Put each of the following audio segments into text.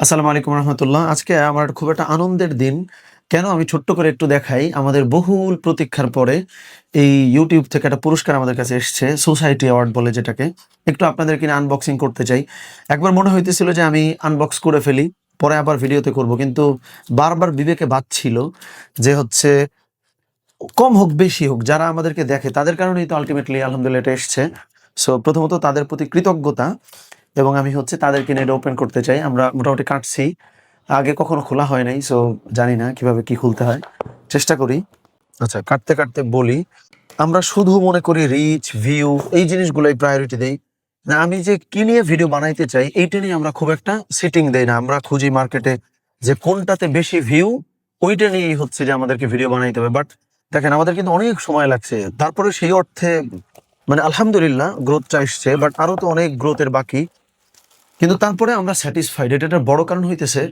আসসালামু আলাইকুম রহমতুল্লাহ। আজকে আমার খুব একটা আনন্দের দিন। কেন আমি ছোট্ট করে একটু দেখাই। আমাদের বহুল প্রতীক্ষার পরে এই ইউটিউব থেকে একটা পুরস্কার আমাদের কাছে এসছে, সোসাইটি অ্যাওয়ার্ড বলে যেটাকে। একটু আপনাদেরকে নিয়ে আনবক্সিং করতে চাই। একবার মনে হইতেছিল যে আমি আনবক্স করে ফেলি, পরে আবার ভিডিওতে করব। কিন্তু বারবার বিবেকে বাধছিল যে হচ্ছে কম হোক বেশি হোক যারা আমাদেরকে দেখে তাদের কারণেই তো আল্টিমেটলি আলহামদুলিল্লাহ এটা এসছে। সো প্রথমত তাদের প্রতি কৃতজ্ঞতা, এবং আমি হচ্ছে তাদেরকে নিয়ে এটা ওপেন করতে চাই। আমরা মোটামুটি কাটছি, আগে কখনো খোলা হয় নাই, সো জানি না কিভাবে কি খুলতে হয়, চেষ্টা করি। আচ্ছা, কাটতে কাটতে বলি, আমরা শুধু মনে করি রিচ ভিউ এই জিনিসগুলোই প্রায়োরিটি দেই না। আমি যে কি নিয়ে ভিডিও বানাইতে চাই এইটা নিয়ে আমরা খুব একটা সিটিং দেই না। আমরা খুঁজি মার্কেটে যে কোনটাতে বেশি ভিউ, ওইটা নিয়েই হচ্ছে যে আমাদেরকে ভিডিও বানাইতে হবে। বাট দেখেন, আমাদের কিন্তু অনেক সময় লাগছে, তারপরে সেই অর্থে মানে আলহামদুলিল্লাহ গ্রোথটা এসছে, বাট আরো তো অনেক গ্রোথের বাকি। কিন্তু তারপরে আমরা স্যাটিসফাইড। এটার বড় কারণ হইতেছে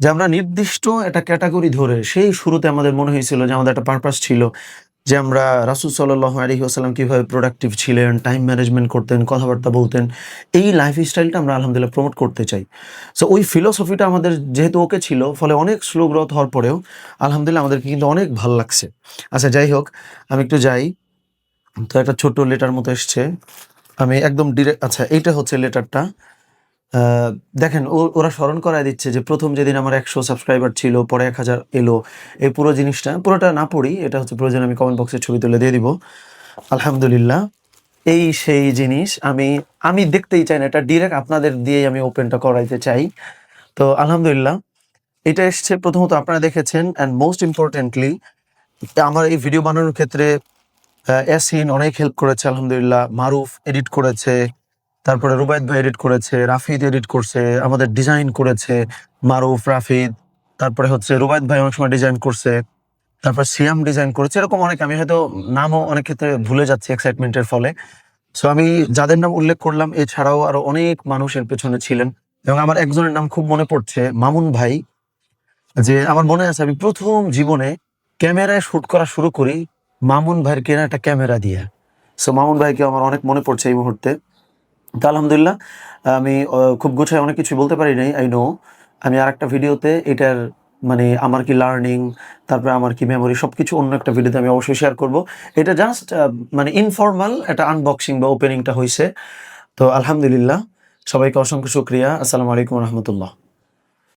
যে আমরা নির্দিষ্ট একটা ক্যাটাগরি ধরে সেই শুরুতে আমাদের মনে হয়েছিল যে আমাদের একটা পারপাস ছিল যে আমরা রাসূল সাল্লাল্লাহু আলাইহি ওয়াসাল্লাম কিভাবে প্রোডাক্টিভ ছিলেন, টাইম ম্যানেজমেন্ট করতেন, কথাবার্তা বলতেন, এই লাইফস্টাইলটা আমরা আলহামদুলিল্লাহ প্রমোট করতে চাই। সো ওই ফিলোসফিটা আমাদের যেহেতু ওকে ছিল, ফলে অনেক স্লো গ্রোথ হওয়ার পরেও আলহামদুলিল্লাহ আমাদেরকে কিন্তু অনেক ভাল লাগছে। আচ্ছা যাই হোক, আমি একটু যাই। তো একটা ছোট্ট লেটার মতো এসছে, আমি একদম ডিরেক্ট, আচ্ছা এইটা হচ্ছে লেটারটা। আহ, দেখেন, ওরা স্মরণ করায় দিচ্ছে যে প্রথম যেদিন আমার 100 সাবস্ক্রাইবার ছিল, পরে 1000 এলো। এই পুরো জিনিসটা পুরোটা না পড়ি, এটা হচ্ছে প্রয়োজন আমি কমেন্ট বক্সে ছবি তুলে দিয়ে দিব। আলহামদুলিল্লাহ, এই সেই জিনিস আমি আমি দেখতেই চাই না, এটা ডিরেক্ট আপনাদের দিয়েই আমি ওপেনটা করাইতে চাই। তো আলহামদুলিল্লাহ এটা এসছে। প্রথমত আপনারা দেখেছেন, অ্যান্ড মোস্ট ইম্পর্টেন্টলি আমার এই ভিডিও বানানোর ক্ষেত্রে ইয়াসিন অনেক হেল্প করেছে আলহামদুলিল্লাহ। মারুফ এডিট করেছে, তারপরে রুবায়েত ভাই এডিট করেছে, রাফিদ এডিট করছে, আমাদের ডিজাইন করেছে মারুফ, রাফিদ। তারপরে হচ্ছে রুবায়েত ভাই অনেক সময় ডিজাইন করছে, তারপর সিয়াম ডিজাইন করেছে, এরকম অনেক। আমি হয়তো নামও অনেক ক্ষেত্রে ভুলে যাচ্ছি এক্সাইটমেন্টের ফলে। সো আমি যাদের নাম উল্লেখ করলাম এছাড়াও আরো অনেক মানুষের পেছনে ছিলেন, এবং আমার একজনের নাম খুব মনে পড়ছে, মামুন ভাই। যে আমার মনে আছে আমি প্রথম জীবনে ক্যামেরায় শুট করা শুরু করি মামুন ভাইয়ের কেনা একটা ক্যামেরা দিয়ে। সো মামুন ভাইকে আমার অনেক মনে পড়ছে এই মুহূর্তে। তো আলহামদুলিল্লাহ, আমি খুব গুছায় অনেক কিছু বলতে পারি নাই, আই নো। আমি আর একটা ভিডিওতে এটার মানে আমার কি লার্নিং, তারপরে আমার কি মেমোরি, সবকিছু অন্য একটা ভিডিওতে আমি অবশ্যই শেয়ার করব। এটা জাস্ট মানে ইনফর্মাল একটা আনবক্সিং বা ওপেনিংটা হয়েছে। তো আলহামদুলিল্লাহ, সবাইকে অসংখ্য শুক্রিয়া। আসসালামু আলাইকুম রহমতুল্লাহ।